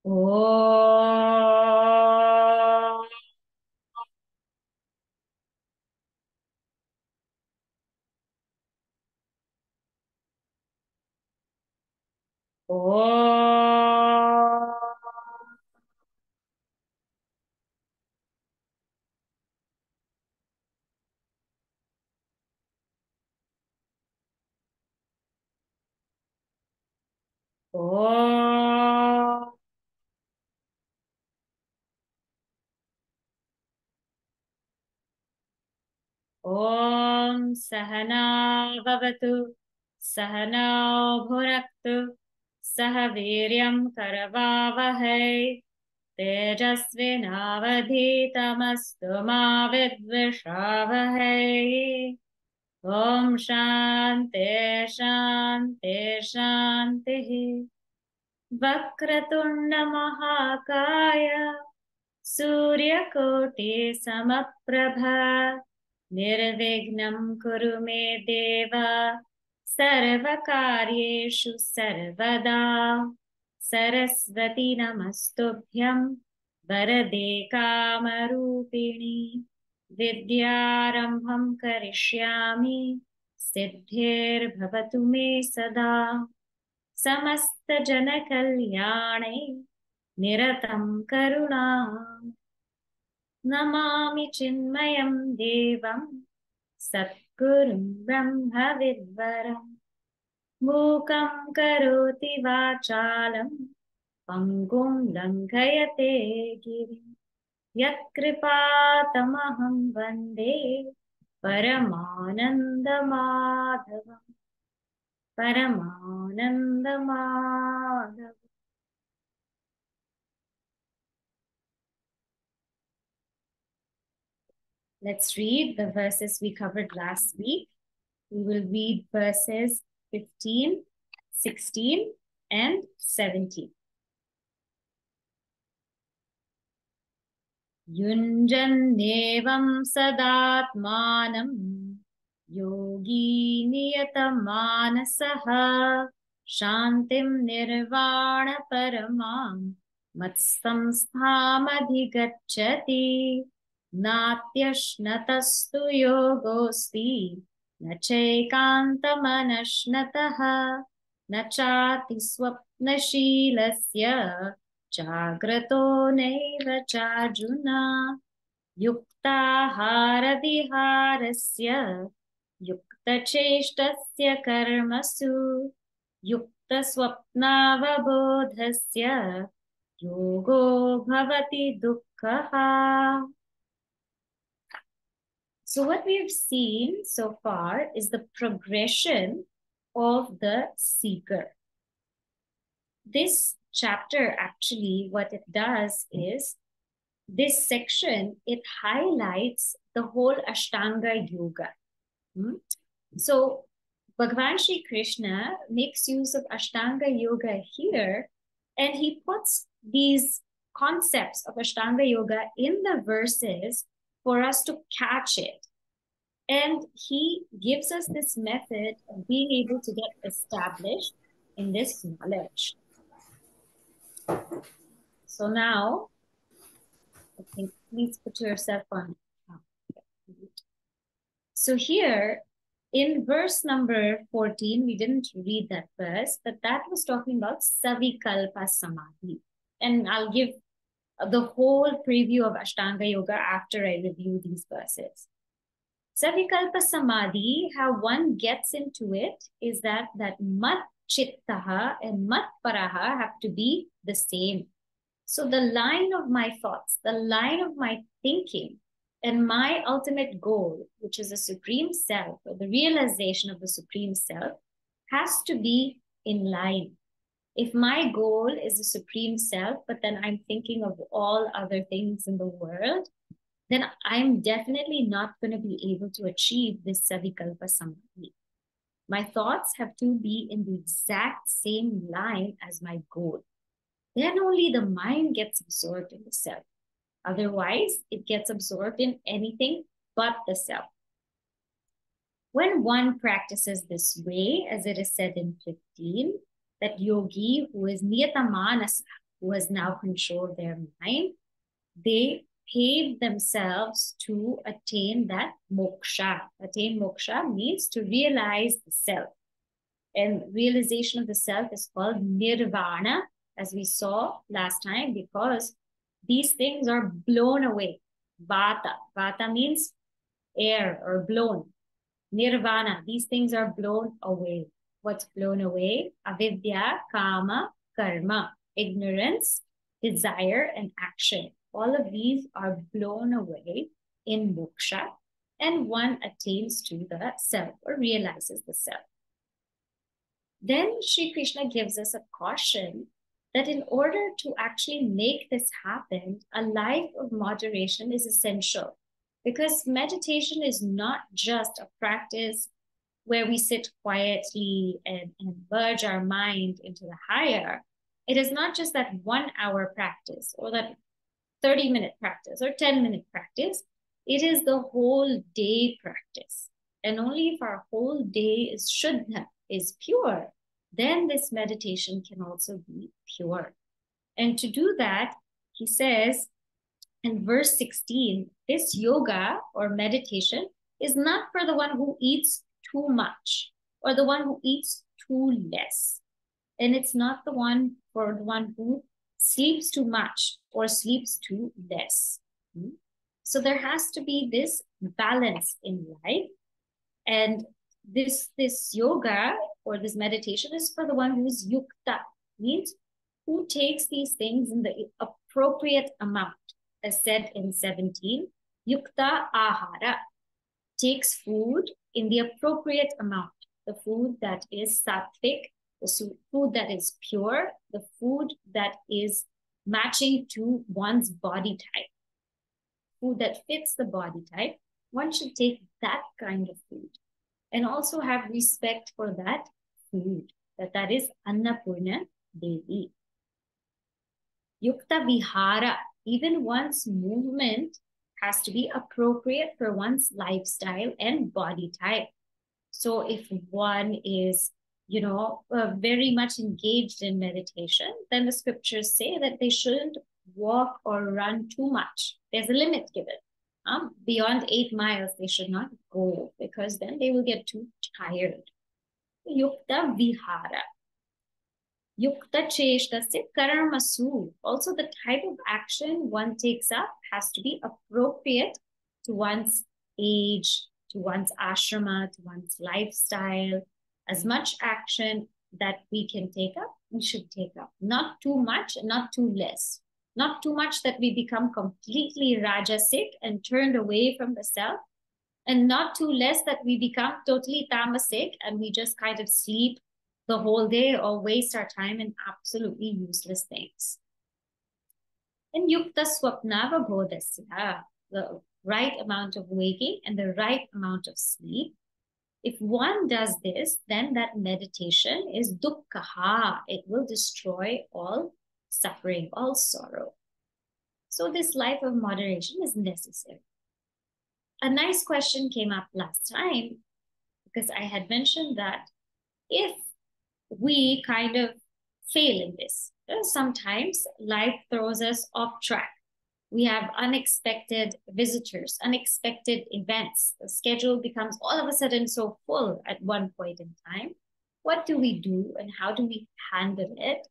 Om. Om. Om. Om Sahana Bhavatu Sahana Bhuraktu Sahaviryam Karavavahai Tejasvinavadhitamastu ma vidvishavahai. Om Shanti Shanti Shanti. Vakratunda Mahakaya Suryakoti Samaprabha Nirvignam Kuru Me Deva Sarvakaryeshu Sarvada Sarasvati Namastubhyam Varade Kamarupini Vidyarambham Karishyami Siddhir Bhavatu Me Sada Samasta Jana Kalyane Niratam Karuna Namami Chinmayam Devam Satgurum Brahma Vidvaram Mukam Karoti Vachalam Pangum Lankayate Girim Yatkripatamaham Vande Paramananda Madhavam Paramananda Madhavam. Let's read the verses we covered last week. We will read verses 15, 16, and 17. Yunjannevam sadatmanam yogi niyatamanasah shantim nirvana paramam matstam sthamadhigacchati natyashnatastu yogosti nachaikantamanashnatah nachati swapnashilasya Jagrato neva charjuna yuktaharadiharasya yuktacheshtasya karmasu yuktaswapnavabodhasya yogo bhavati dukkha. So what we've seen so far is the progression of the seeker. This chapter, actually, what it does is, this section, it highlights the whole Ashtanga Yoga. So Bhagavan Shri Krishna makes use of Ashtanga Yoga here, and he puts these concepts of Ashtanga Yoga in the verses for us to catch it. And he gives us this method of being able to get established in this knowledge. So now, I think, please put yourself on. So here, in verse number 14, we didn't read that verse, but that was talking about Savikalpa Samadhi. And I'll give the whole preview of Ashtanga Yoga after I review these verses. Savikalpa Samadhi, how one gets into it is that Mat Chittaha and Mat Paraha have to be the same. So the line of my thoughts, the line of my thinking, and my ultimate goal, which is a supreme self, or the realization of the supreme self, has to be in line. If my goal is the supreme self, but then I'm thinking of all other things in the world, then I'm definitely not going to be able to achieve this Savikalpa Samadhi. My thoughts have to be in the exact same line as my goal. Then only the mind gets absorbed in the self. Otherwise, it gets absorbed in anything but the self. When one practices this way, as it is said in 15, that yogi who is niyatamanasa, who has now controlled their mind, they pave themselves to attain that moksha. Attain moksha means to realize the self. And realization of the self is called nirvana, as we saw last time, because these things are blown away. Vata. Vata means air or blown. Nirvana. These things are blown away. What's blown away? Avidya, kama, karma. Ignorance, desire, and action. All of these are blown away in moksha, and one attains to the self or realizes the self. Then Sri Krishna gives us a caution that in order to actually make this happen, a life of moderation is essential, because meditation is not just a practice where we sit quietly and merge our mind into the higher. It is not just that 1 hour practice or that 30-minute practice or 10-minute practice. It is the whole day practice. And only if our whole day is shuddha, is pure, then this meditation can also be pure. And to do that, he says in verse 16, this yoga or meditation is not for the one who eats too much or the one who eats too less. And it's not the one for the one who sleeps too much or sleeps too less. So there has to be this balance in life. And this yoga or this meditation is for the one who's yukta, means who takes these things in the appropriate amount. As said in 17, yukta ahara, takes food in the appropriate amount. The food that is sattvic, the food that is pure, the food that is matching to one's body type. Food that fits the body type, one should take that kind of food. And also have respect for that food, that is Annapurna Devi. Yukta Vihara, even one's movement has to be appropriate for one's lifestyle and body type. So if one is, very much engaged in meditation, then the scriptures say that they shouldn't walk or run too much. There's a limit given. Beyond 8 miles, they should not go, because then they will get too tired. Yukta Vihara. Yukta Cheshtasya Karamasu. Also, the type of action one takes up has to be appropriate to one's age, to one's ashrama, to one's lifestyle. As much action that we can take up, we should take up. Not too much and not too less. Not too much that we become completely rajasic and turned away from the self, and not too less that we become totally tamasic and we just kind of sleep the whole day or waste our time in absolutely useless things. And yukta swapnava bodhasya, the right amount of waking and the right amount of sleep. If one does this, then that meditation is dukkha. It will destroy all suffering, all sorrow. So this life of moderation is necessary. A nice question came up last time, because I had mentioned that if we kind of fail in this, sometimes life throws us off track. We have unexpected visitors, unexpected events. The schedule becomes all of a sudden so full at one point in time. What do we do and how do we handle it?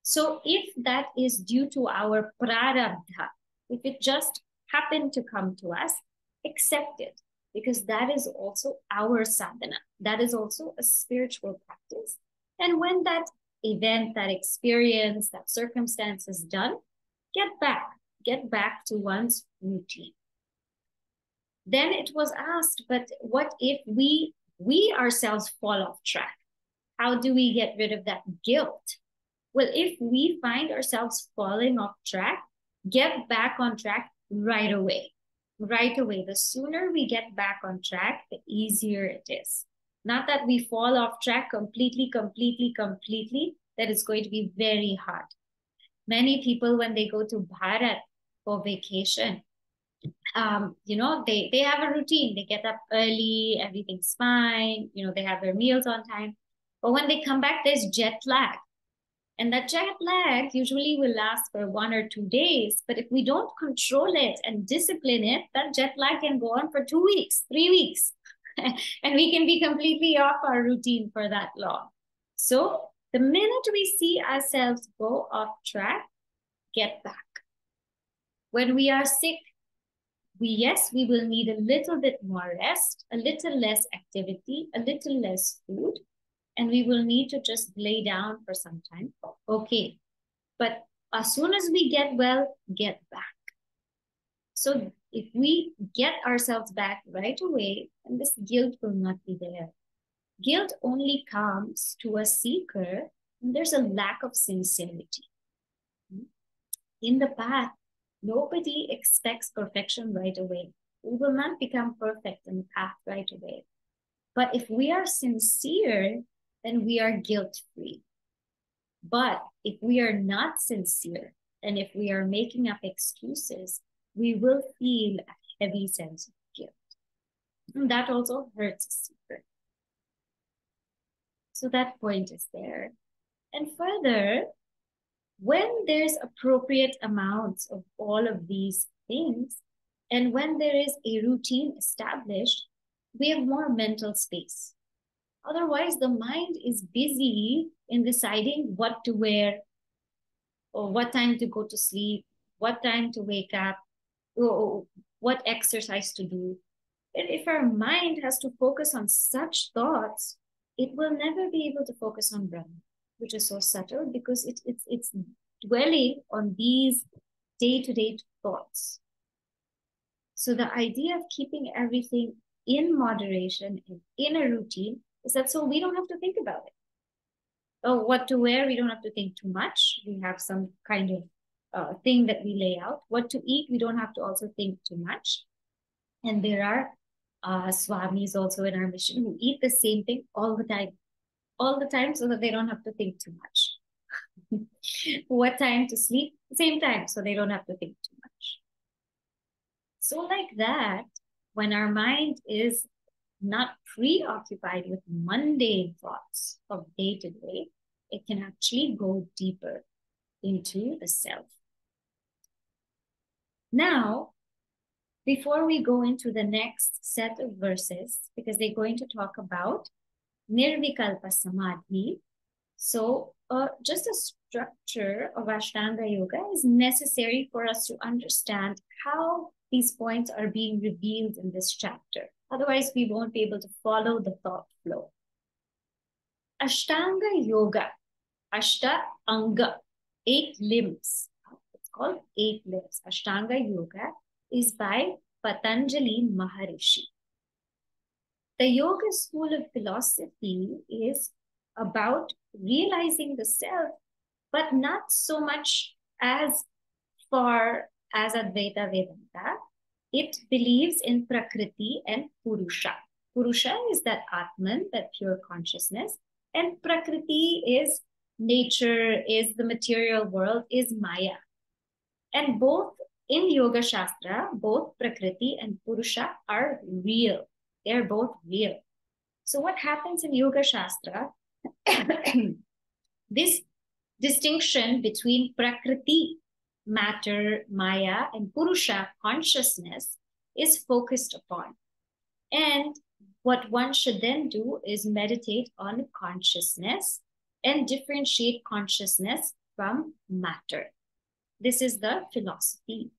So if that is due to our prarabdha, if it just happened to come to us, accept it, because that is also our sadhana. That is also a spiritual practice. And when that event, that experience, that circumstance is done, get back to one's routine. Then it was asked, but what if we ourselves fall off track? How do we get rid of that guilt? Well, if we find ourselves falling off track, get back on track right away. Right away. The sooner we get back on track, the easier it is. Not that we fall off track completely, that is going to be very hard. Many people, when they go to Bharat for vacation, they have a routine. They get up early, everything's fine, they have their meals on time. But when they come back, there's jet lag. And that jet lag usually will last for 1 or 2 days. But if we don't control it and discipline it, that jet lag can go on for 2 weeks, 3 weeks. And we can be completely off our routine for that long. So the minute we see ourselves go off track, get back. When we are sick, we will need a little bit more rest, a little less activity, a little less food, and we will need to just lay down for some time. Okay. But as soon as we get well, get back. So if we get ourselves back right away, then this guilt will not be there. Guilt only comes to a seeker when there's a lack of sincerity. In the path, nobody expects perfection right away. We will not become perfect in the path right away. But if we are sincere, then we are guilt-free. But if we are not sincere, and if we are making up excuses, we will feel a heavy sense of guilt. And that also hurts a seeker. So that point is there. And further, when there's appropriate amounts of all of these things, and when there is a routine established, we have more mental space. Otherwise, the mind is busy in deciding what to wear, or what time to go to sleep, what time to wake up, or what exercise to do. And if our mind has to focus on such thoughts, it will never be able to focus on Brahma, which is so subtle because it's dwelling on these day-to-day thoughts. So the idea of keeping everything in moderation and in a routine is that so we don't have to think about it. Oh, what to wear, we don't have to think too much. We have some kind of thing that we lay out. What to eat, we don't have to also think too much. And there are swamis also in our mission who eat the same thing all the time so that they don't have to think too much. What time to sleep? Same time, so they don't have to think too much. So like that, when our mind is not preoccupied with mundane thoughts of day to day, it can actually go deeper into the self. Now, before we go into the next set of verses, because they're going to talk about Nirvikalpa Samadhi. So just a structure of Ashtanga Yoga is necessary for us to understand how these points are being revealed in this chapter. Otherwise, we won't be able to follow the thought flow. Ashtanga Yoga, Ashta Anga, 8 limbs. It's called 8 limbs. Ashtanga Yoga is by Patanjali Maharishi. The yoga school of philosophy is about realizing the self, but not so much as far as Advaita Vedanta. It believes in Prakriti and Purusha. Purusha is that Atman, that pure consciousness, and Prakriti is nature, is the material world, is Maya. And both in Yoga Shastra, both Prakriti and Purusha are real. They're both real. So what happens in Yoga Shastra, this distinction between Prakriti, matter, Maya, and Purusha, consciousness, is focused upon. And what one should then do is meditate on consciousness and differentiate consciousness from matter. This is the philosophy.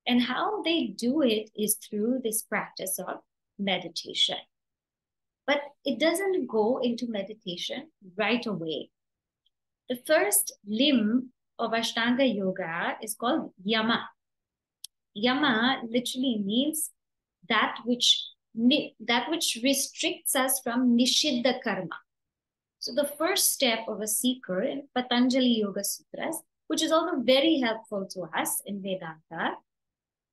And how they do it is through this practice of meditation. But it doesn't go into meditation right away. The first limb of Ashtanga Yoga is called Yama. Yama literally means that which restricts us from Nishiddha karma. So the first step of a seeker in Patanjali Yoga Sutras, which is also very helpful to us in Vedanta,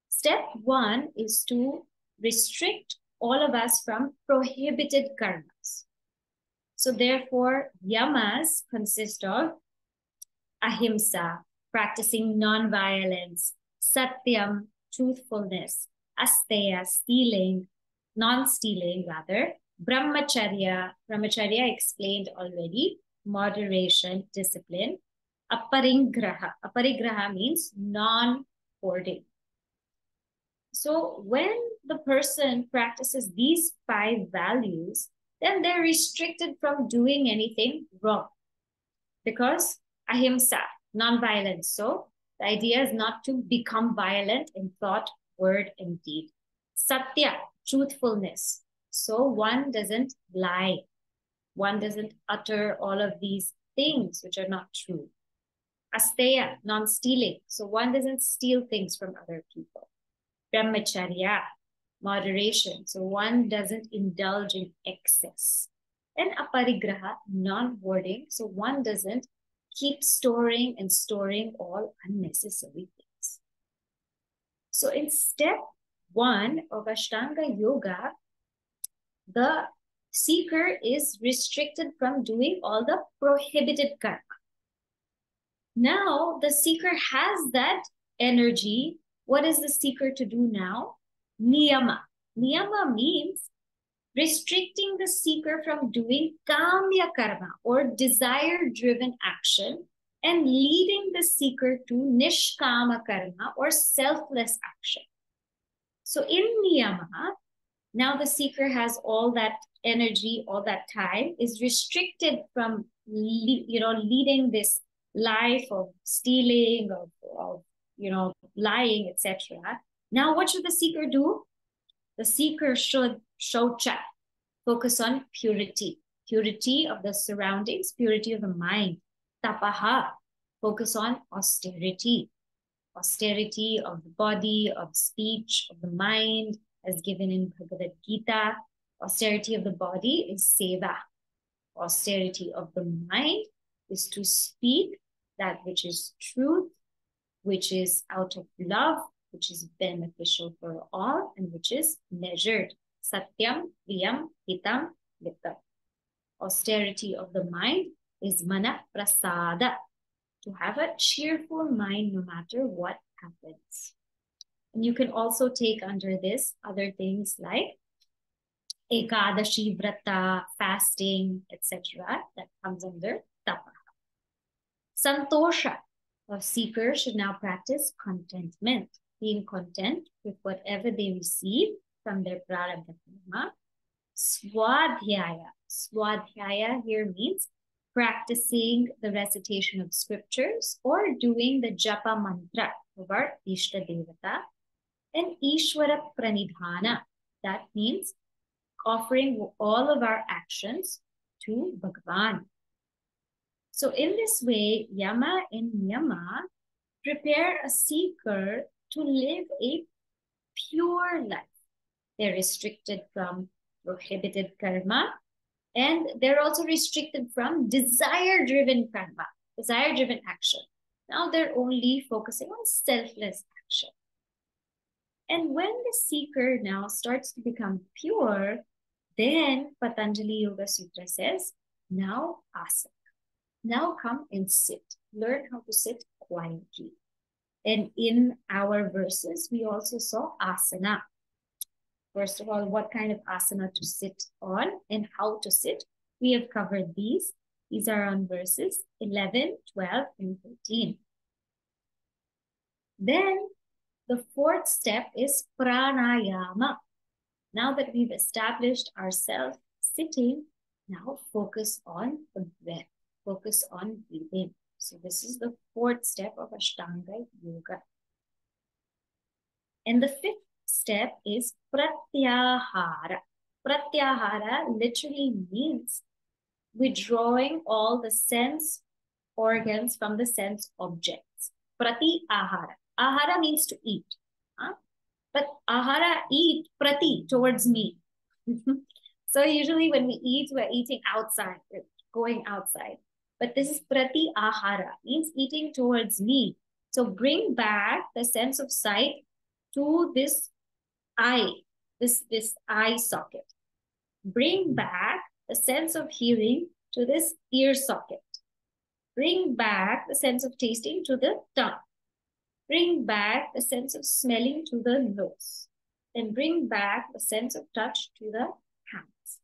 step 1 is to restrict all of us from prohibited karmas. So therefore, yamas consist of ahimsa, practicing non-violence, satyam, truthfulness, asteya, stealing, non-stealing rather, brahmacharya, brahmacharya explained already, moderation, discipline, Aparigraha. Aparigraha means non-hoarding. So when the person practices these 5 values, then they're restricted from doing anything wrong. Because ahimsa, non-violence. So the idea is not to become violent in thought, word, and deed. Satya, truthfulness. So one doesn't lie. One doesn't utter all of these things which are not true. Asteya, non-stealing. So one doesn't steal things from other people. Brahmacharya, moderation. So one doesn't indulge in excess. And aparigraha, non-hoarding. So one doesn't keep storing and storing all unnecessary things. So in step 1 of Ashtanga Yoga, the seeker is restricted from doing all the prohibited karma. Now the seeker has that energy. What is the seeker to do now? Niyama. Niyama means restricting the seeker from doing kamya karma or desire-driven action and leading the seeker to nishkama karma or selfless action. So in niyama, now the seeker has all that energy, all that time is restricted from leading this life of stealing, of lying, etc. Now what should the seeker do? The seeker should shaucha, focus on purity, purity of the surroundings, purity of the mind. Tapaha, focus on austerity, austerity of the body, of speech, of the mind, as given in Bhagavad Gita. Austerity of the body is seva. Austerity of the mind is to speak that which is truth, which is out of love, which is beneficial for all, and which is measured. Satyam, Priyam, Hitam, Viktam. Austerity of the mind is mana prasada, to have a cheerful mind no matter what happens. And you can also take under this other things like Ekadashi, Vrata, fasting, etc. That comes under tapa. Santosha, a seeker should now practice contentment, being content with whatever they receive from their prarabdha karma. Swadhyaya. Swadhyaya here means practicing the recitation of scriptures or doing the japa mantra of our Ishta Devata. And Ishvara Pranidhana. That means offering all of our actions to Bhagavan. So in this way, Yama and Niyama prepare a seeker to live a pure life. They're restricted from prohibited karma, and they're also restricted from desire-driven karma, desire-driven action. Now they're only focusing on selfless action. And when the seeker now starts to become pure, then Patanjali Yoga Sutra says, now asana. Now come and sit. Learn how to sit quietly. And in our verses, we also saw asana. First of all, what kind of asana to sit on and how to sit. We have covered these. These are on verses 11, 12, and 13. Then the 4th step is pranayama. Now that we've established ourselves sitting, now focus on the breath. Focus on breathing. So this is the 4th step of Ashtanga Yoga. And the 5th step is pratyahara. Pratyahara literally means withdrawing all the sense organs from the sense objects. Pratyahara. Ahara means to eat. But ahara, eat, prati, towards me. So usually when we eat, we're eating outside, we're going outside. But this is prati ahara, means eating towards me. So bring back the sense of sight to this eye, this eye socket. Bring back the sense of hearing to this ear socket. Bring back the sense of tasting to the tongue. Bring back the sense of smelling to the nose. Then bring back the sense of touch to the hands.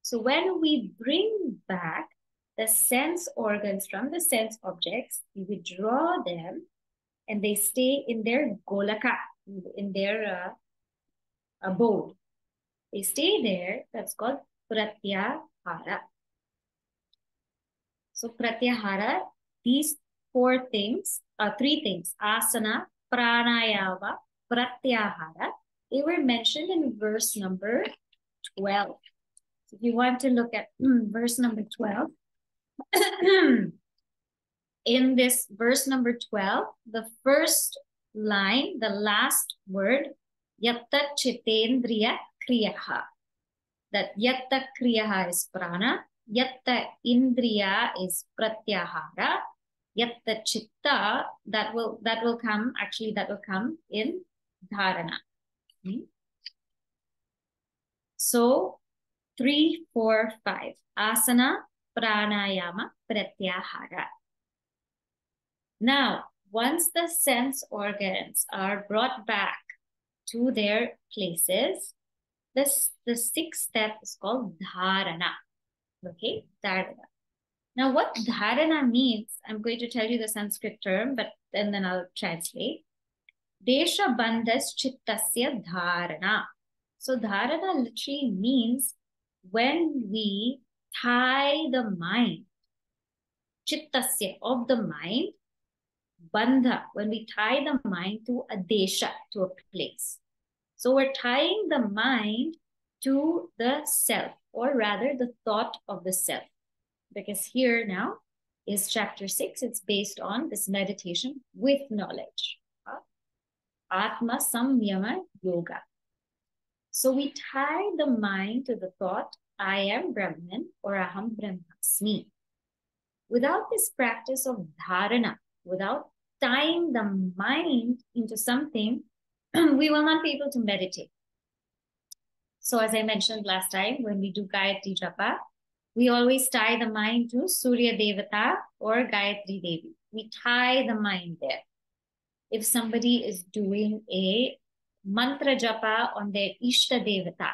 So when we bring back the sense organs from the sense objects, we withdraw them and they stay in their golaka, in their abode. They stay there. That's called pratyahara. So pratyahara, these three things, asana, pranayama, pratyahara, they were mentioned in verse number 12. So if you want to look at verse number 12, in this verse number 12, the first line, the last word, yatta chitendriya kriyaha. That yatta kriyaha is prana, yatta indriya is pratyahara, yatta chitta, that will come in dharana. So 3, 4, 5. Asana, pranayama, pratyahara. Now, once the sense organs are brought back to their places, the sixth step is called dharana. Okay, dharana. Now, what dharana means, I'm going to tell you the Sanskrit term, and then I'll translate. Desha bandhas chittasya dharana. So dharana literally means when we tie the mind, chittasya, of the mind, bandha, when we tie the mind to a desha, to a place. So we're tying the mind to the self, or rather the thought of the self. Because here now is chapter 6. It's based on this meditation with knowledge. Atma Samyama Yoga. So we tie the mind to the thought, I am Brahman, or Aham Brahmasmi. Without this practice of dharana, without tying the mind into something, we will not be able to meditate. So as I mentioned last time, when we do Gayatri Japa, we always tie the mind to Surya Devata or Gayatri Devi. We tie the mind there. If somebody is doing a mantra japa on their Ishta Devata,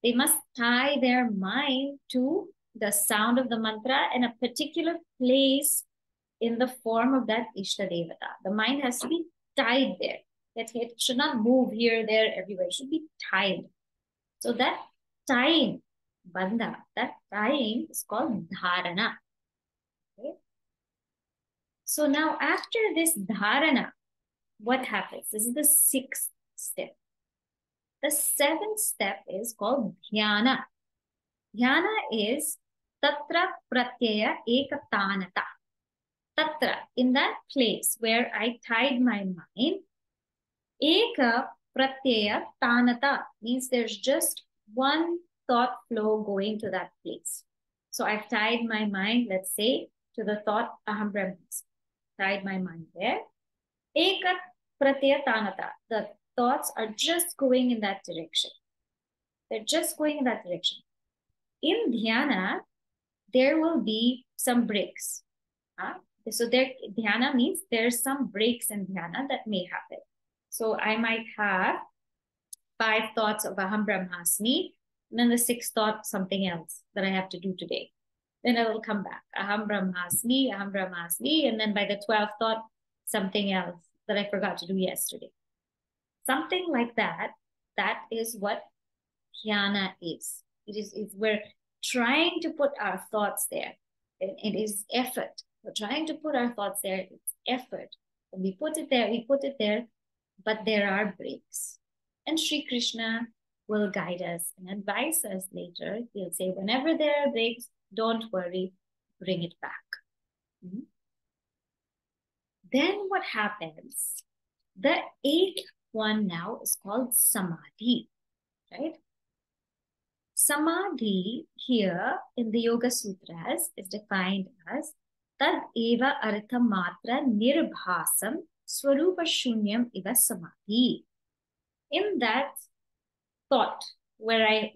they must tie their mind to the sound of the mantra in a particular place in the form of that Ishta Devata. The mind has to be tied there. It should not move here, there, everywhere. It should be tied. So that tying, bandha, that tying is called dharana. Okay? So now after this dharana, what happens? This is the sixth step. The seventh step is called dhyana. Dhyana is tatra pratyaya ekatanata. Tatra, in that place where I tied my mind, eka pratyaya tanata means there's just one thought flow going to that place. So I've tied my mind, let's say, to the thought Aham Brahmasmi. Tied my mind there. Eka pratyaya tanata. The thoughts are just going in that direction. They're just going in that direction. In dhyana, there will be some breaks. So dhyana means there's some breaks in dhyana that may happen. So I might have 5 thoughts of Aham Brahmasmi, and then the 6th thought, something else that I have to do today. Then I will come back. Aham Brahmasmi, and then by the 12th thought, something else that I forgot to do yesterday. Something like that. That is what dhyana is. We're trying to put our thoughts there. It is effort. We're trying to put our thoughts there. It's effort. When we put it there, but there are breaks. And Sri Krishna will guide us and advise us later. He'll say, whenever there are breaks, don't worry, bring it back. Then what happens? The 8th one now is called samadhi, right? Samadhi here in the Yoga Sutras is defined as tad eva artha matra nirbhasam swarupa shunyam iva samadhi. In that thought where I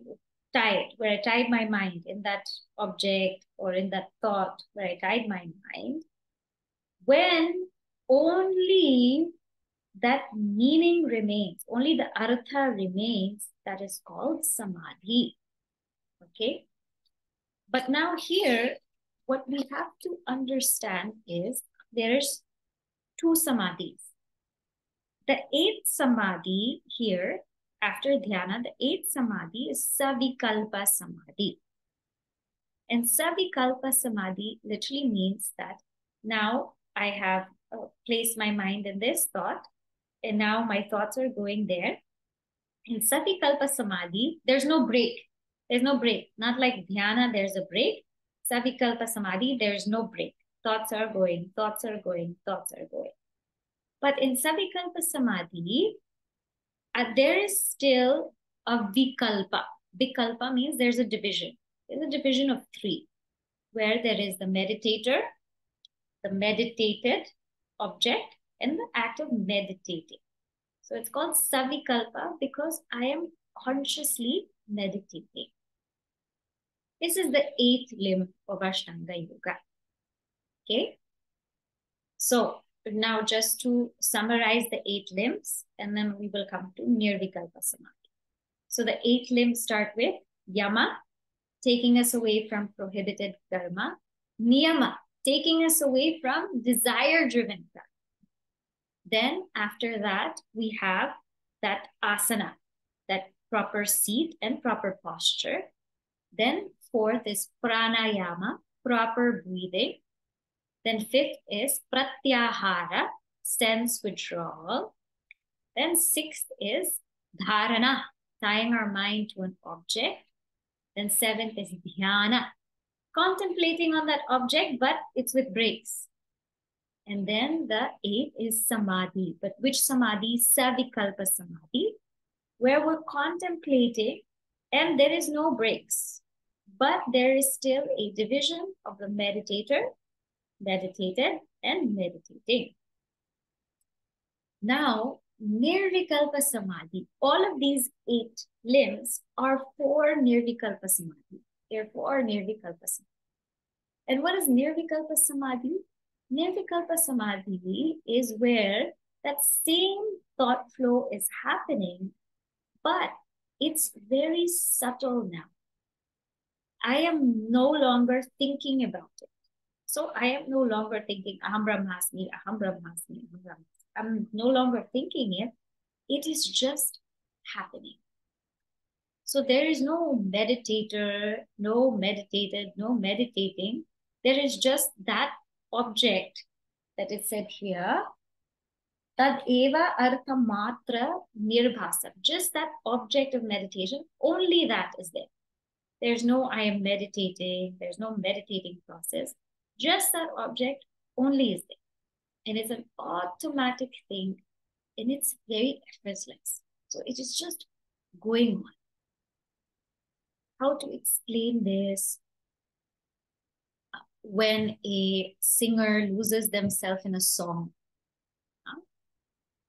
tied my mind, in that object or in that thought where I tied my mind, when only that meaning remains, only the artha remains, that is called samadhi. Okay? But now here, what we have to understand is there's two samadhis. The eighth samadhi here, after dhyana, the eighth samadhi is savikalpa samadhi. And savikalpa samadhi literally means that now I have placed my mind in this thought, and now my thoughts are going there. In savikalpa samadhi, there's no break. There's no break. Not like dhyana, there's a break. Savikalpa samadhi, there's no break. Thoughts are going, thoughts are going, thoughts are going. But in savikalpa samadhi, there is still a vikalpa. Vikalpa means there's a division. There's a division of three, where there is the meditator, the meditated object, and the act of meditating. So it's called savikalpa because I am consciously meditating. This is the eighth limb of Ashtanga Yoga. Okay. So now just to summarize the eight limbs, and then we will come to Nirvikalpa Samadhi. So the eight limbs start with Yama, taking us away from prohibited karma. Niyama, taking us away from desire-driven karma. Then after that, we have that asana, that proper seat and proper posture. Then fourth is pranayama, proper breathing. Then fifth is pratyahara, sense withdrawal. Then sixth is dharana, tying our mind to an object. Then seventh is dhyana, contemplating on that object, but it's with breaks. And then the eighth is samadhi. But which samadhi? Savikalpa samadhi, where we're contemplating and there is no breaks. But there is still a division of the meditator, meditated, and meditating. Now, Nirvikalpa Samadhi, all of these eight limbs are for Nirvikalpa Samadhi. They're for Nirvikalpa Samadhi. And what is Nirvikalpa Samadhi? Nirvikalpa Samadhi is where that same thought flow is happening, but it's very subtle now. I am no longer thinking about it. So I am no longer thinking, Aham Brahmasmi, Aham Brahmasmi, Aham Brahmasmi. I'm no longer thinking it. It is just happening. So there is no meditator, no meditated, no meditating. There is just that object that is said here. Tad eva artha matra nirbhasam. Just that object of meditation, only that is there. There's no I am meditating. There's no meditating process. Just that object only is there. And it's an automatic thing. And it's very effortless. So it is just going on. How to explain this? When a singer loses themselves in a song.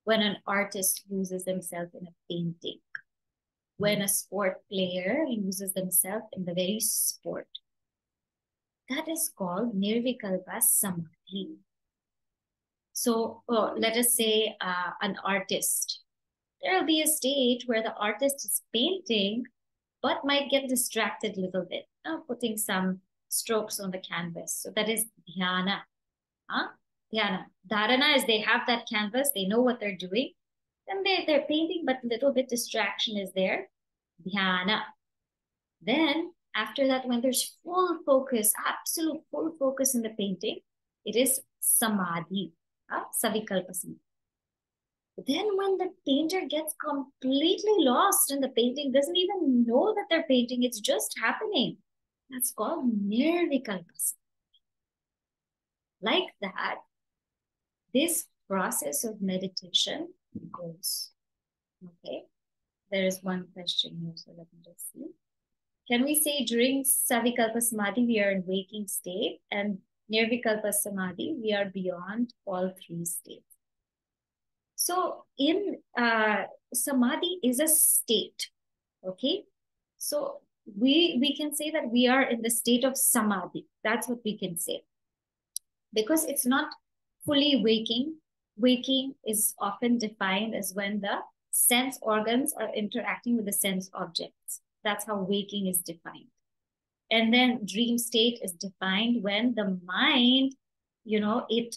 When an artist loses themselves in a painting. When a sport player loses themselves in the very sport. That is called Nirvikalpa Samadhi. So let us say an artist. There will be a stage where the artist is painting, but might get distracted a little bit, putting some strokes on the canvas. So that is dhyana. Dhyana. Dharana is they have that canvas, they know what they're doing. Then they're painting, but a little bit distraction is there. Dhyana. Then after that, when there's full focus, absolute full focus in the painting, it is samadhi, savikalpa samadhi. Then when the painter gets completely lost in the painting, doesn't even know that they're painting, it's just happening. That's called nirvikalpa samadhi. Like that, this process of meditation goes. Okay, there is one question here, so let me just see. Can we say during Savikalpa Samadhi, we are in waking state, and Nirvikalpa Samadhi, we are beyond all three states? So in Samadhi is a state, okay? So we can say that we are in the state of Samadhi. That's what we can say. Because it's not fully waking. Waking is often defined as when the sense organs are interacting with the sense objects. That's how waking is defined. And then dream state is defined when the mind, it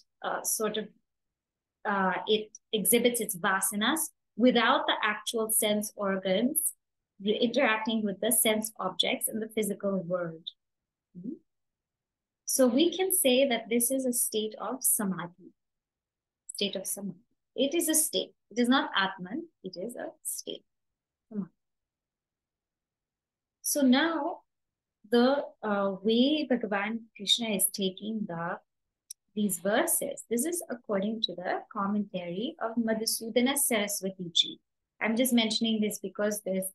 it exhibits its vasanas without the actual sense organs interacting with the sense objects in the physical world. Mm-hmm. So we can say that this is a state of samadhi. State of samadhi. It is a state. It is not Atman. It is a state. So now the way Bhagavan Krishna is taking these verses, this is according to the commentary of Madhusudana Saraswati ji. I'm just mentioning this because there's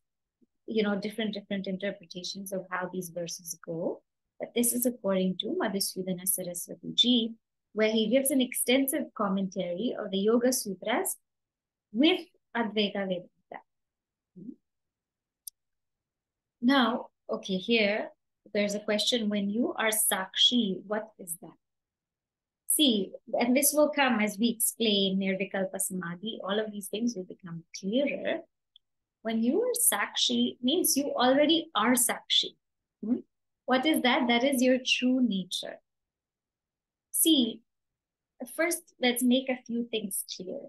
different interpretations of how these verses go. But this is according to Madhusudana Saraswati ji, where he gives an extensive commentary of the Yoga Sutras with Advaita Vedanta. Now, okay, here there's a question: when you are Sakshi, what is that? See, and this will come as we explain Nirvikalpa Samadhi, all of these things will become clearer. When you are Sakshi, means you already are Sakshi. What is that? That is your true nature. See, first, let's make a few things clear.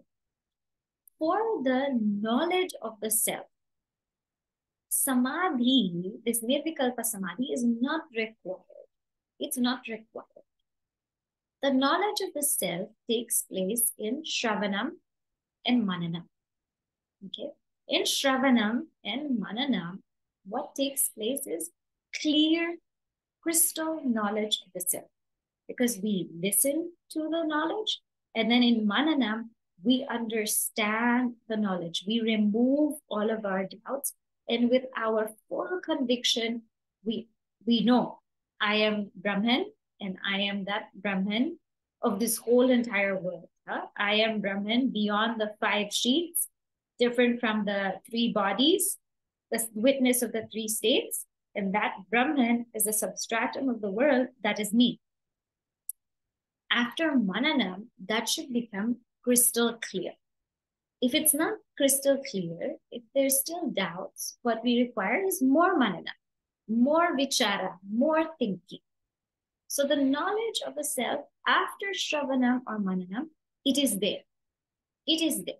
For the knowledge of the self, Samadhi, this Nirvikalpa Samadhi, is not required. It's not required. The knowledge of the self takes place in Shravanam and Mananam. Okay? In Shravanam and Mananam, what takes place is clear, crystal knowledge of the self. Because we listen to the knowledge, and then in Mananam, we understand the knowledge. We remove all of our doubts, and with our full conviction, we know I am Brahman, and I am that Brahman of this whole entire world. I am Brahman beyond the 5 sheets, different from the 3 bodies, the witness of the 3 states, and that Brahman is a substratum of the world, that is me. After Mananam, that should become crystal clear. If it's not crystal clear, if there's still doubts, what we require is more Mananam, more Vichara, more thinking. So the knowledge of the self after Shravanam or Mananam, it is there. It is there.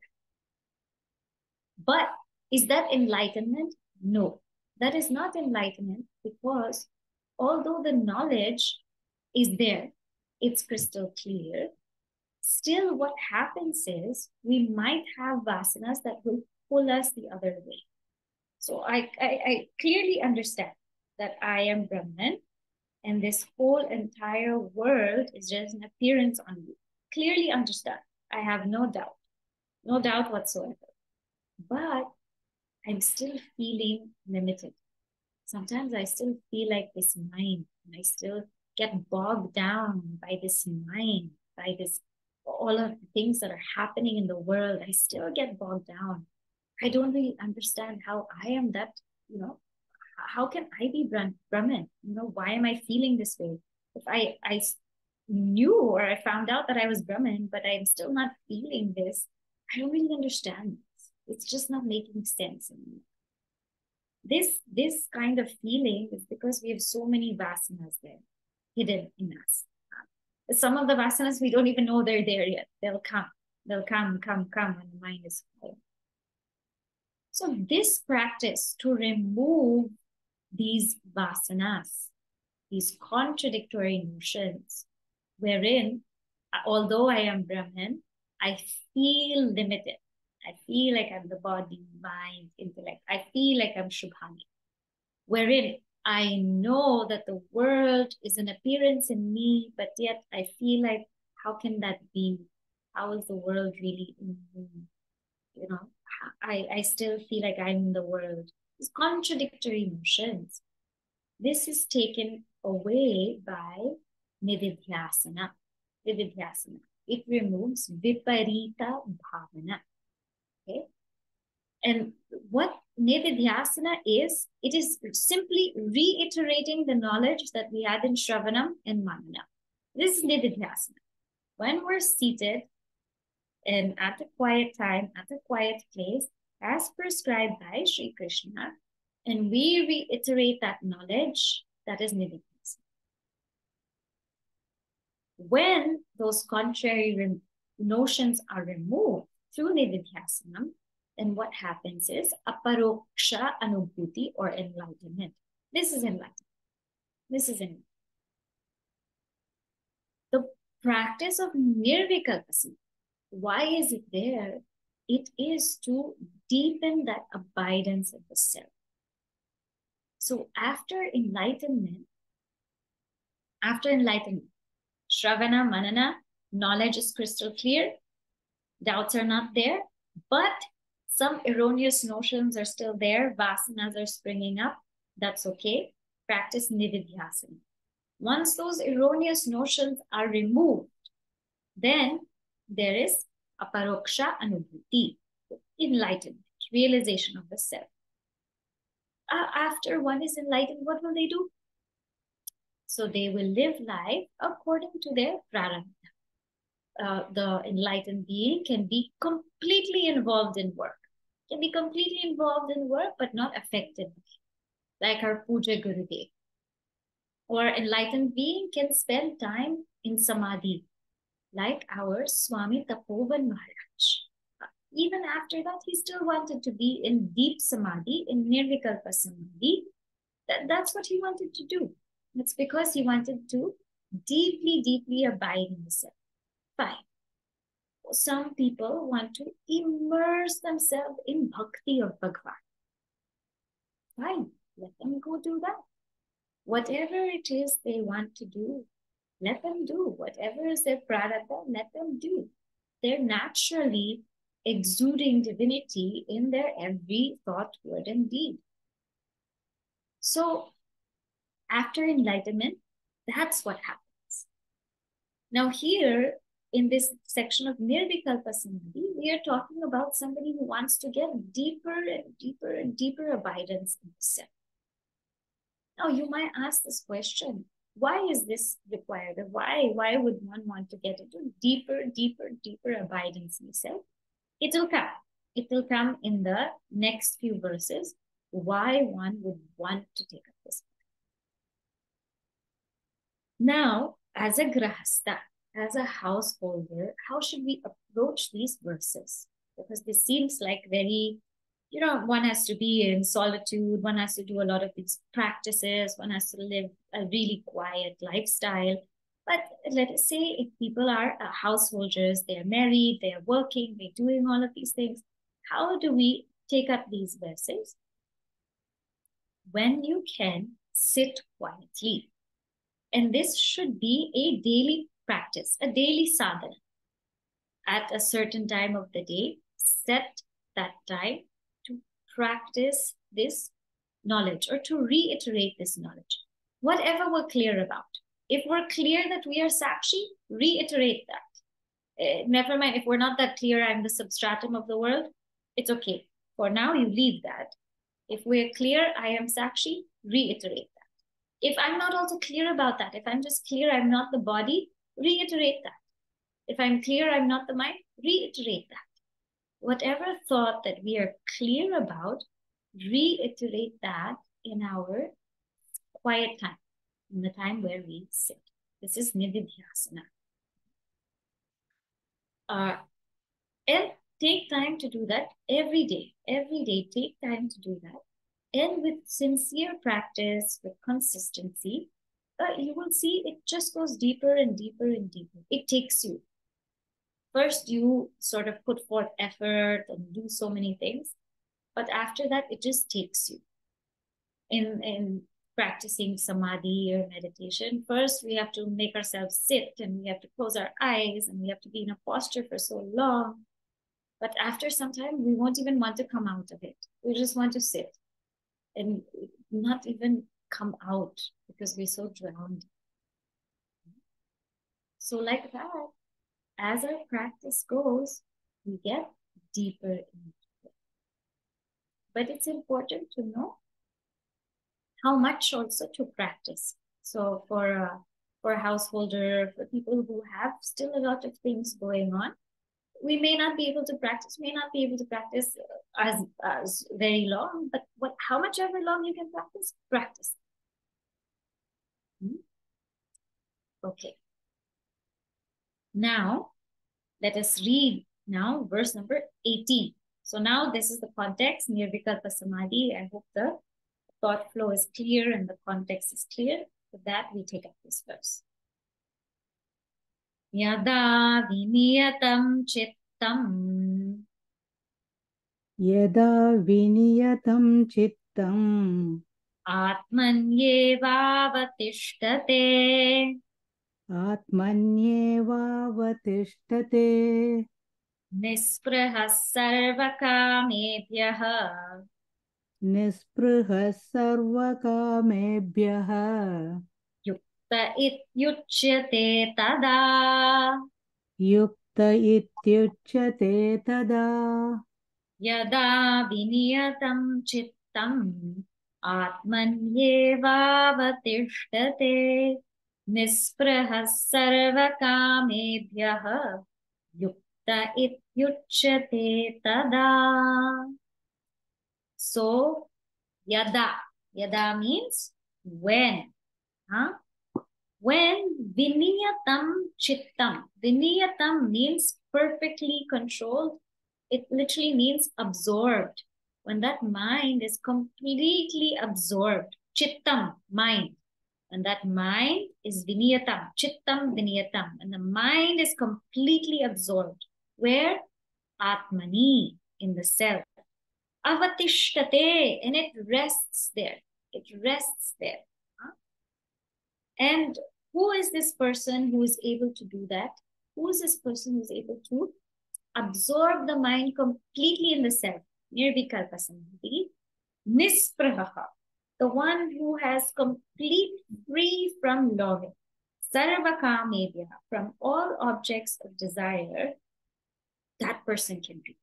But is that enlightenment? No, that is not enlightenment, because although the knowledge is there, it's crystal clear, still what happens is we might have vasanas that will pull us the other way. So I clearly understand that I am Brahman, and this whole entire world is just an appearance on you. Clearly understand. I have no doubt whatsoever. But I'm still feeling limited. Sometimes I still feel like this mind, and I still get bogged down by this mind, by this, all of the things that are happening in the world. I still get bogged down. I don't really understand how I am that, how can I be Brahman? Why am I feeling this way? If I knew or I found out that I was Brahman, but I'm still not feeling this, I don't really understand this. It's just not making sense anymore. This kind of feeling is because we have so many vasanas there hidden in us. Some of the vasanas, we don't even know they're there yet. They'll come when the mind is quiet. So this practice to remove these vasanas, these contradictory notions, wherein, although I am Brahman, I feel limited. I feel like I'm the body, mind, intellect. I feel like I'm Shubhani. Wherein I know that the world is an appearance in me, but yet I feel like, how can that be? How is the world really in me? I still feel like I'm in the world. These contradictory notions. This is taken away by Nididhyasana. Nididhyasana. It removes Viparita Bhavana. Okay? And what Nididhyasana is, it is simply reiterating the knowledge that we had in Shravanam and Manana. This is Nididhyasana. When we're seated and at a quiet time, at a quiet place, as prescribed by Sri Krishna, and we reiterate that knowledge That is nididhyasana. When those contrary notions are removed through nididhyasana, then what happens is aparoksha anubhuti, or enlightenment. This is enlightenment. This is enlightenment. The practice of nirvikalpa, why is it there? It is to deepen that abidance of the self. So after enlightenment, Shravana, Manana, knowledge is crystal clear, doubts are not there, but some erroneous notions are still there, vasanas are springing up. That's okay. Practice nididhyasana. Once those erroneous notions are removed, then there is aparoksha anubhuti, enlightenment, realization of the self. After one is enlightened, what will they do? So they will live life according to their prarabdha. The enlightened being can be completely involved in work, but not affected by it, like our Puja Gurudev. Or enlightened being can spend time in samadhi, like our Swami Tapovan Maharaj. Even after that, he still wanted to be in deep samadhi, in nirvikalpa samadhi. That's what he wanted to do. It's because he wanted to deeply, deeply abide in the self. Fine. Some people want to immerse themselves in bhakti or Bhagavad. Fine, let them go do that. Whatever it is they want to do, let them do. Whatever is their prarabdha, let them do. They're naturally exuding divinity in their every thought, word, and deed. So after enlightenment, that's what happens. Now here, in this section of nirvikalpa samadhi, we are talking about somebody who wants to get deeper and deeper and deeper abidance in the self. Now you might ask this question, why is this required? Why would one want to get into deeper, deeper, deeper abidance in the self? It will come. It will come in the next few verses, why one would want to take up this. Now, as a grahastha, as a householder, how should we approach these verses? Because this seems like very, one has to be in solitude, one has to do a lot of these practices, one has to live a really quiet lifestyle. But let us say if people are householders, they're married, they're working, they're doing all of these things, how do we take up these verses? When you can sit quietly. And this should be a daily practice, a daily sadhana. At a certain time of the day, set that time to practice this knowledge or to reiterate this knowledge. Whatever we're clear about. If we're clear that we are Sakshi, reiterate that. Never mind, if we're not that clear, I'm the substratum of the world, it's okay. For now, you leave that. If we're clear, I am Sakshi, reiterate that. If I'm not also clear about that, if I'm just clear I'm not the body, reiterate that. If I'm clear I'm not the mind, reiterate that. Whatever thought that we are clear about, reiterate that in our quiet time, in the time where we sit. This is nididhyasana. And take time to do that every day. Every day, take time to do that. And with sincere practice, with consistency, you will see it just goes deeper and deeper and deeper. It takes you. First, you sort of put forth effort and do so many things. But after that, it just takes you. In practicing samadhi or meditation, first we have to make ourselves sit and we have to close our eyes and we have to be in a posture for so long. But after some time, we won't even want to come out of it. We just want to sit and not even come out because we're so drowned. So like that, as our practice goes, we get deeper and deeper. But it's important to know how much also to practice. So for a householder, for people who have still a lot of things going on, we may not be able to practice, as very long, but how much ever long you can practice. Hmm? Okay. Now, let us read now verse number 18. So now this is the context, Nirvikalpa Samadhi. I hope the thought flow is clear and the context is clear. With that, we take up this verse. Yada viniyatam chittam Yada viniyatam chittam atmanyevavatishtate atmanyevavatishtate nisprahas sarvakamebhyah nispruhah sarvakamebhyah yukta ityuchyate tada. yukta ityuchyate tada Yada viniyatam chittam atmanyevavatishtate nisprahas sarvakamebhyah yukta ityuchyate tada. So yada means when, huh? When viniyatam chittam, viniyatam means perfectly controlled. It literally means absorbed. When that mind is completely absorbed, chittam, mind. And that mind is viniyatam, chittam viniyatam. And the mind is completely absorbed. Where? Atmani, in the self. Avatishtate, and it rests there. It rests there. Huh? And who is this person who is able to do that? Who is this person who is able to absorb the mind completely in the self? Nirvikalpa Samadhi. Nisprahaha, the one who has complete free from longing. Sarvakamebhya, from all objects of desire, that person can do.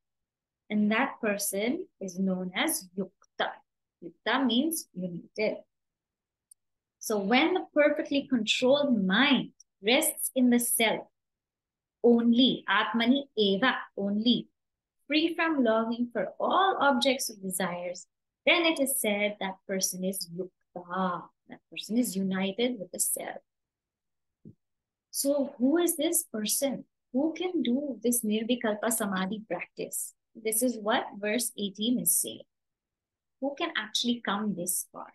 And that person is known as Yuktah. Yuktah means united. So when the perfectly controlled mind rests in the self, only, Atmani Eva, only, free from longing for all objects of desires, then it is said that person is Yuktah. That person is united with the self. So who is this person? Who can do this Nirvikalpa Samadhi practice? This is what verse 18 is saying. Who can actually come this far?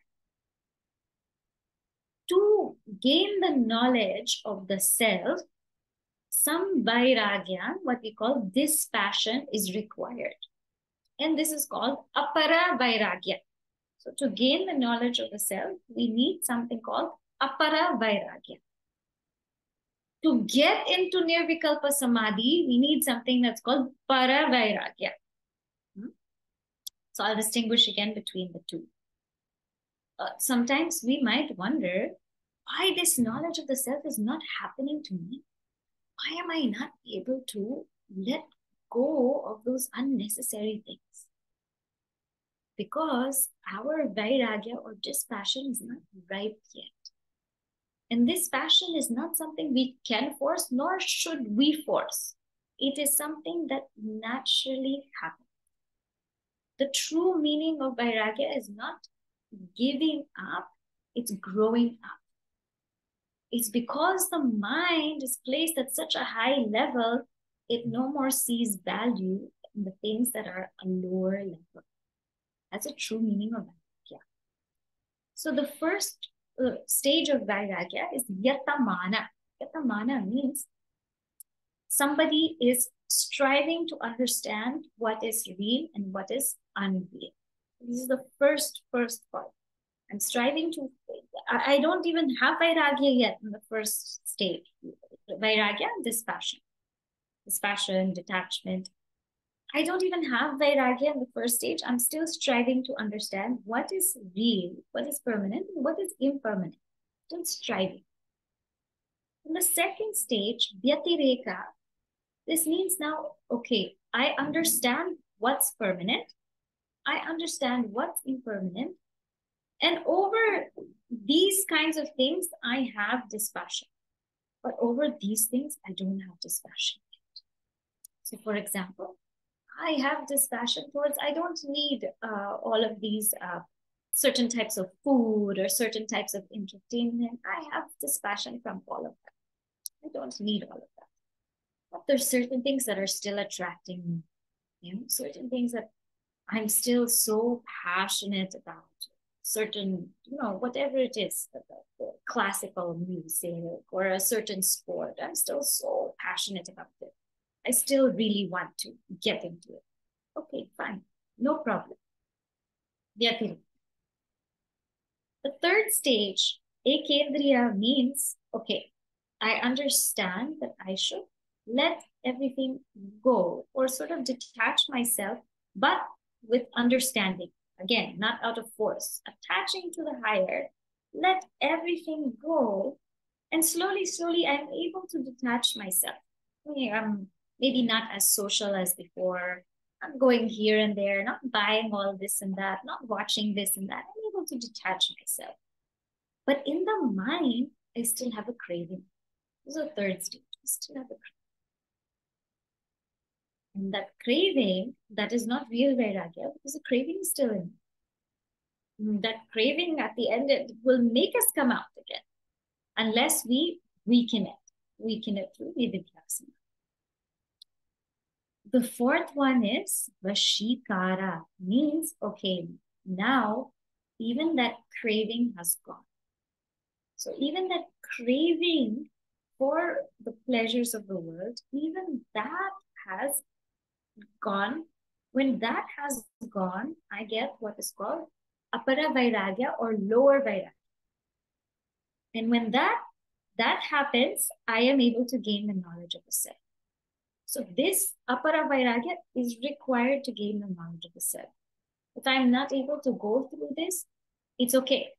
To gain the knowledge of the self, some Vairagya, what we call dispassion, is required. And this is called Aparvairagya. So to gain the knowledge of the self, we need something called Aparvairagya. To get into Nirvikalpa Samadhi, we need something that's called Paravairagya. So I'll distinguish again between the two. Sometimes we might wonder why this knowledge of the self is not happening to me. Why am I not able to let go of those unnecessary things? Because our Vairagya or dispassion is not ripe yet. And this passion is not something we can force, nor should we force. It is something that naturally happens. The true meaning of Vairagya is not giving up, it's growing up. It's because the mind is placed at such a high level, it no more sees value in the things that are a lower level. That's a true meaning of Vairagya. So the first stage of Vairagya is Yatmana. Yatmana means somebody is striving to understand what is real and what is unreal. This is the first part. I'm striving to, I don't even have Vairagya yet in the first stage. Vairagya, dispassion, detachment. I don't even have Vairagya in the first stage. I'm still striving to understand what is real, what is permanent, and what is impermanent. Still striving. In the second stage, Vyatireka, this means now, okay, I understand what's permanent. I understand what's impermanent. And over these kinds of things, I have dispassion. But over these things, I don't have dispassion yet. So for example, I have dispassion towards, I don't need all of these certain types of food or certain types of entertainment. I have dispassion from all of that. I don't need all of that. But there's certain things that are still attracting me. Certain things that I'm still so passionate about. Certain, whatever it is, the classical music or a certain sport, I'm still so passionate about it. I still really want to get into it. Okay, fine. No problem. Vyatireka. The third stage, Ekendriya, means, okay, I understand that I should let everything go or sort of detach myself, but with understanding. Again, not out of force. Attaching to the higher, let everything go. And slowly, slowly, I'm able to detach myself. Okay, I'm maybe not as social as before. I'm going here and there, not buying all this and that, not watching this and that. I'm able to detach myself. But in the mind, I still have a craving. This is a third stage. I still have a craving. And that craving, that is not real Vairagya, because the craving is still in. That craving at the end, it will make us come out again, unless we weaken it through Vidyabhyasana. The fourth one is Vashikara, means, okay, now even that craving has gone. So even that craving for the pleasures of the world, even that has gone. When that has gone, I get what is called Aparvairagya or lower Vairagya. And when that happens, I am able to gain the knowledge of the self. So this Aparvairagya is required to gain the knowledge of the self. If I'm not able to go through this, it's okay.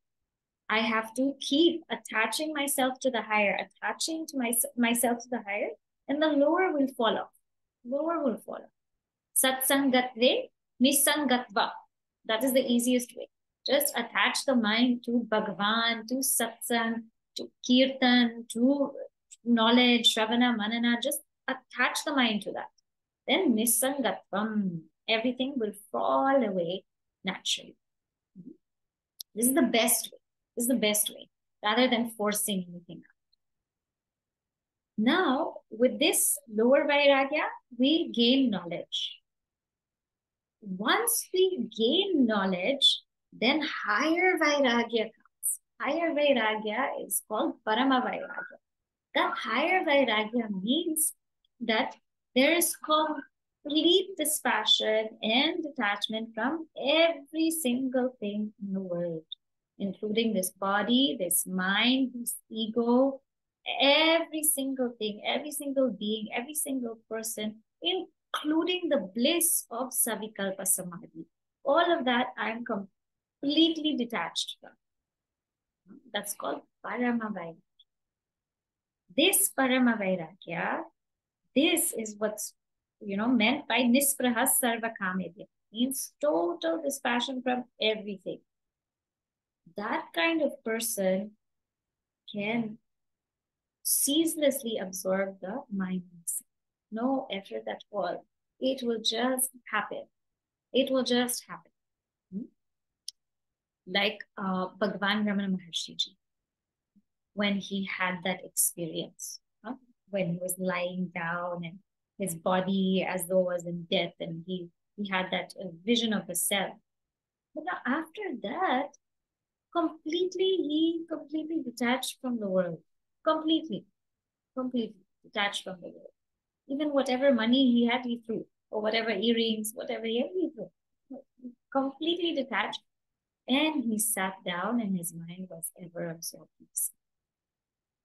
I have to keep attaching myself to the higher, attaching to myself to the higher, and the lower will fall off. Lower will fall off. Satsangatve nisangatva. That is the easiest way. Just attach the mind to Bhagavan, to satsang, to kirtan, to knowledge, shravana, manana. Just attach the mind to that. Then nisangatvam. Everything will fall away naturally. This is the best way. This is the best way, rather than forcing anything out. Now, with this lower Vairagya, we gain knowledge. Once we gain knowledge, then higher Vairagya comes. Higher Vairagya is called Parama-Vairagya. That higher Vairagya means that there is complete dispassion and detachment from every single thing in the world, including this body, this mind, this ego, every single thing, every single being, every single person, including the bliss of Savikalpa Samadhi. All of that I'm completely detached from. That's called Parama-Vairagya. This Parama-Vairagya, this is what's meant by Nispraha Sarva Kamedya. Means total dispassion from everything. That kind of person can ceaselessly absorb the mind. No effort at all. It will just happen. It will just happen. Like Bhagavan Ramana Maharshi Ji, when he had that experience, when he was lying down and his body as though was in death, and he had that vision of the self. But now after that, he completely detached from the world. Completely detached from the world. Even whatever money he had, he threw, or whatever earrings, whatever he had, he threw. Completely detached. And he sat down and his mind was ever absorbed.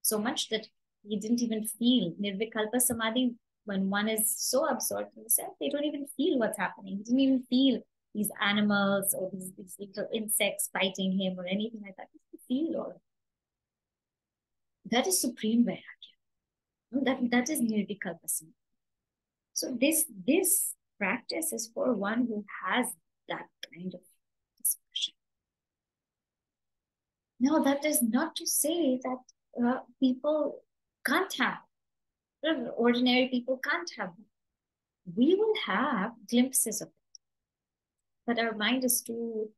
So much that he didn't even feel Nirvikalpa Samadhi. When one is so absorbed in the self, they don't even feel what's happening. He didn't even feel these animals or these little insects biting him or anything like that. He didn't feel all of that. That is supreme Vairagya. That is Nirvikalpa Samadhi. So this practice is for one who has that kind of discussion. Now, that is not to say that people can't have, ordinary people can't have. We will have glimpses of it, but our mind is too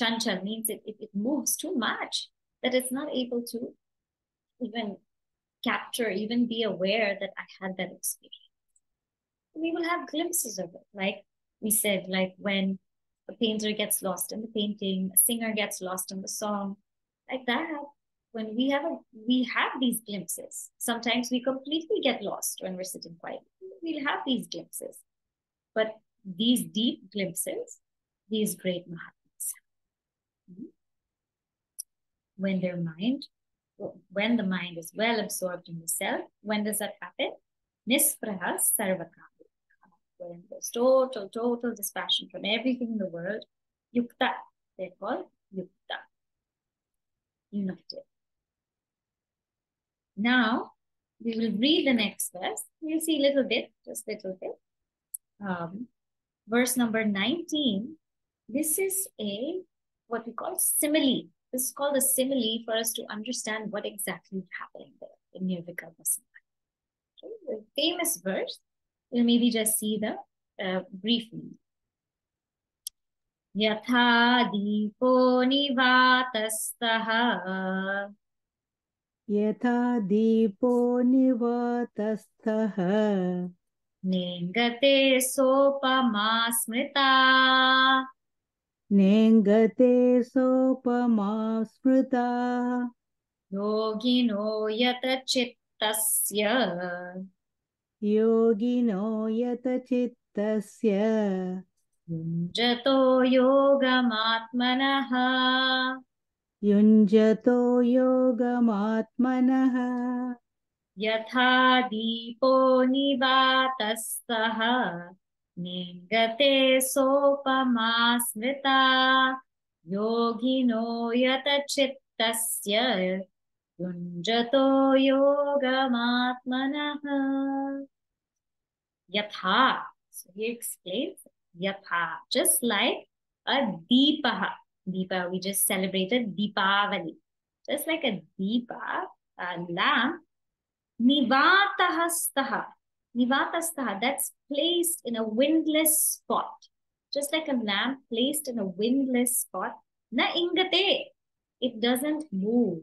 chanchal means it moves too much that it's not able to even capture, even be aware that I had that experience. We will have glimpses of it. Like we said, like when a painter gets lost in the painting, a singer gets lost in the song, like that. When we have these glimpses. Sometimes we completely get lost when we're sitting quietly. We'll have these glimpses. But these deep glimpses, these great Mahatmas, when the mind is well absorbed in the self, when does that happen? Nispraha sarvakam. When there's total dispassion from everything in the world, Yuktah, they're called Yuktah, united. Now, we will read the next verse. We'll see a little bit, just a little bit. Verse number 19. This is what we call simile. This is called a simile for us to understand what exactly is happening there in Nirvikalpa Samadhi. Okay, the famous verse. We'll maybe just see the brief meaning. Yatha deepo nivatastha यथा दीपो निवातस्थः nengate sopama smrita नेङ्गते सोपमा स्मृता yogino yata chittasya योगिनो यतचित्तस्य yunjato yogamatmanaha युञ्जतो योगमात्मनः yatha deepo nivatastha nengate sopama smrita yogino yata chittasya yunjato yogamatmanaha. Yatha. So he explains yatha, just like a deepa. Deepa, we just celebrated Deepavali. Just like a deepa, a lamp, nivatahastaha. Nivatastaha, that's placed in a windless spot. Just like a lamp placed in a windless spot. Na ingate. It doesn't move.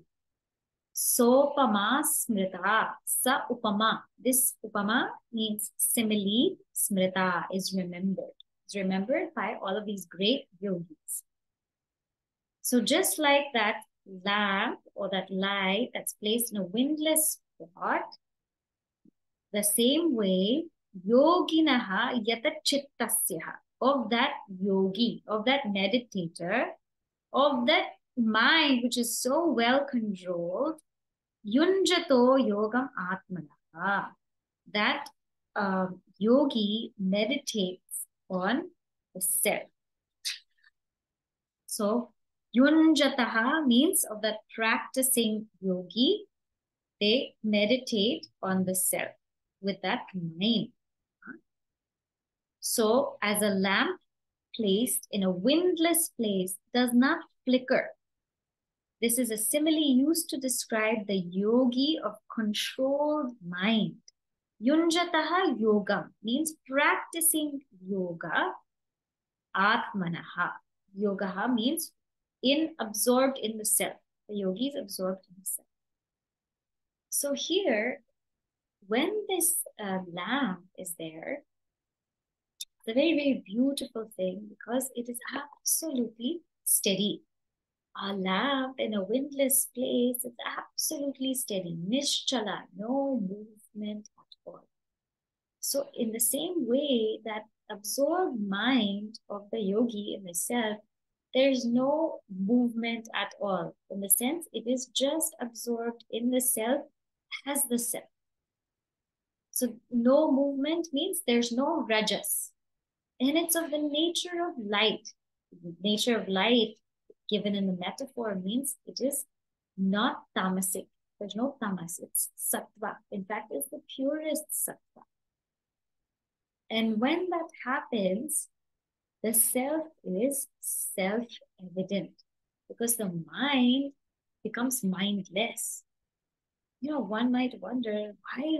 Sopama smrita. Sa upama. This upama means simile. Smrita is remembered. It's remembered by all of these great yogis. So just like that lamp or that light that's placed in a windless spot, the same way, yoginaha yatachittasya, of that yogi, of that meditator, of that mind which is so well controlled, yunjato yogam atmanaha, that yogi meditates on the self. So, yunjataha means of that practicing yogi, they meditate on the self with that mind. So, as a lamp placed in a windless place does not flicker. This is a simile used to describe the yogi of controlled mind. Yunjataha yogam means practicing yoga. Atmanaha. Yogaha means absorbed in the self. The yogi is absorbed in the self. So here, when this lamp is there, it's a very, very beautiful thing because it is absolutely steady. A lamp in a windless place is absolutely steady. Nischala, no movement at all. So in the same way, that absorbed mind of the yogi in the self, there's no movement at all. In the sense, it is just absorbed in the self as the self. So no movement means there's no rajas. And it's of the nature of light. The nature of light, given in the metaphor, means it is not tamasic. There's no tamas, it's sattva. In fact, it's the purest sattva. And when that happens, the self is self-evident because the mind becomes mindless. You know, one might wonder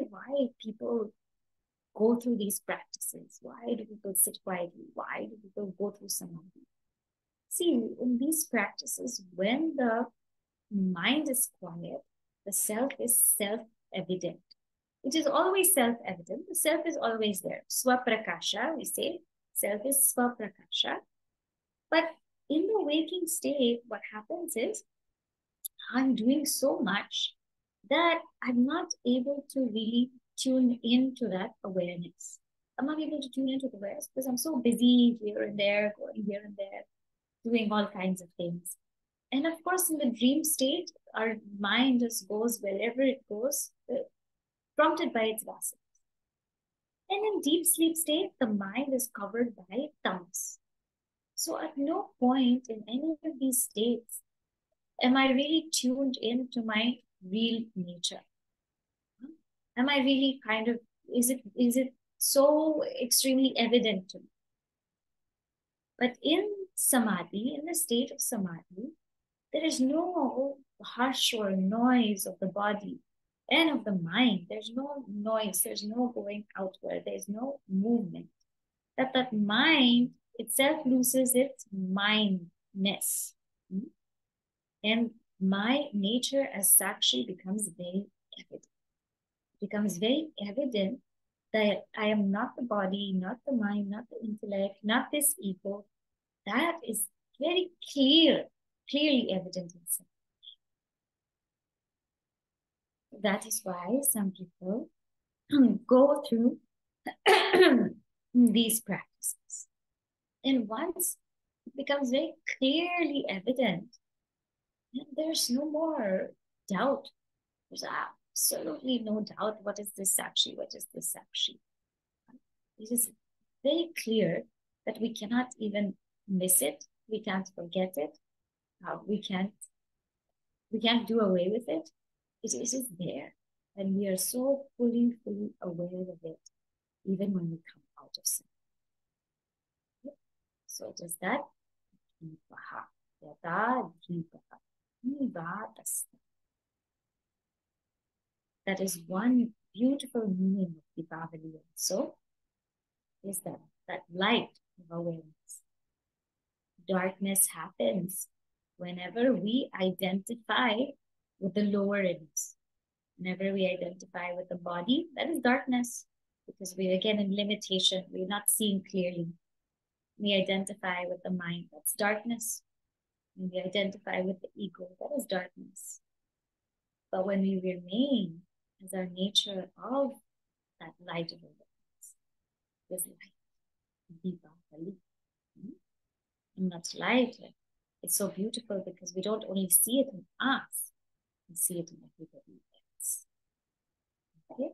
why people go through these practices. Why do people sit quietly? Why do people go through samadhi? See, in these practices, when the mind is quiet, the self is self-evident. It is always self-evident. The self is always there. Swaprakasha, we say. Self is swaprakasha. But in the waking state, what happens is I'm doing so much that I'm not able to really tune into that awareness. I'm not able to tune into the awareness because I'm so busy here and there, going here and there, doing all kinds of things. And of course, in the dream state, our mind just goes wherever it goes, prompted by its vasanas. And in deep sleep state, the mind is covered by tamas. So at no point in any of these states am I really tuned into my real nature. Am I really is it so extremely evident to me? But in samadhi, in the state of samadhi, there is no hush or noise of the body and of the mind. There's no noise, there's no going outward, there's no movement. That mind itself loses its mindness. And my nature as Sakshi becomes very evident. It becomes very evident that I am not the body, not the mind, not the intellect, not this ego. That is very clearly evident inside. That is why some people go through these practices. And once it becomes very clearly evident, there's no more doubt. There's absolutely no doubt. What is this Sakshi? What is this Sakshi? It is very clear that we cannot even miss it. We can't forget it. We can't do away with it. It is there. And we are so fully aware of it, even when we come out of sin. So it is that that is one beautiful meaning of Deepavali also, is that light of awareness. Darkness happens whenever we identify with the lower ends. Whenever we identify with the body, that is darkness, because we are again in limitation, we're not seeing clearly. We identify with the mind, that's darkness. When we identify with the ego, that is darkness. But when we remain as our nature of that light of awareness, this light, Deepavali, and that light, it's so beautiful because we don't only see it in us, we see it in everybody else. Okay?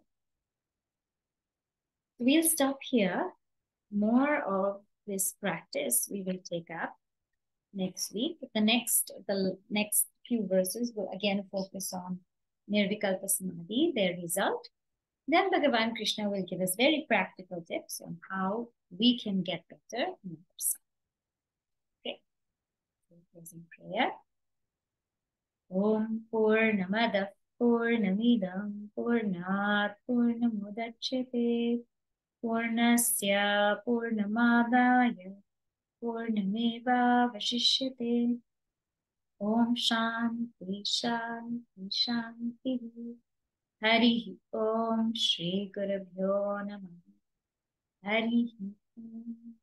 We'll stop here. More of this practice we will take up next week. The next few verses will again focus on Nirvikalpa Samadhi, their result. Then Bhagavan Krishna will give us very practical tips on how we can get better in ourselves. Okay, so closing prayer. Om Purnamadav Purnamidam Purnat Purnamudachyate Purnasya Purnamadaya Purnameva Vashishyate. Om Shanti Shanti Shanti. Hari Om Shri Gurubhyo Namah. Hari Om.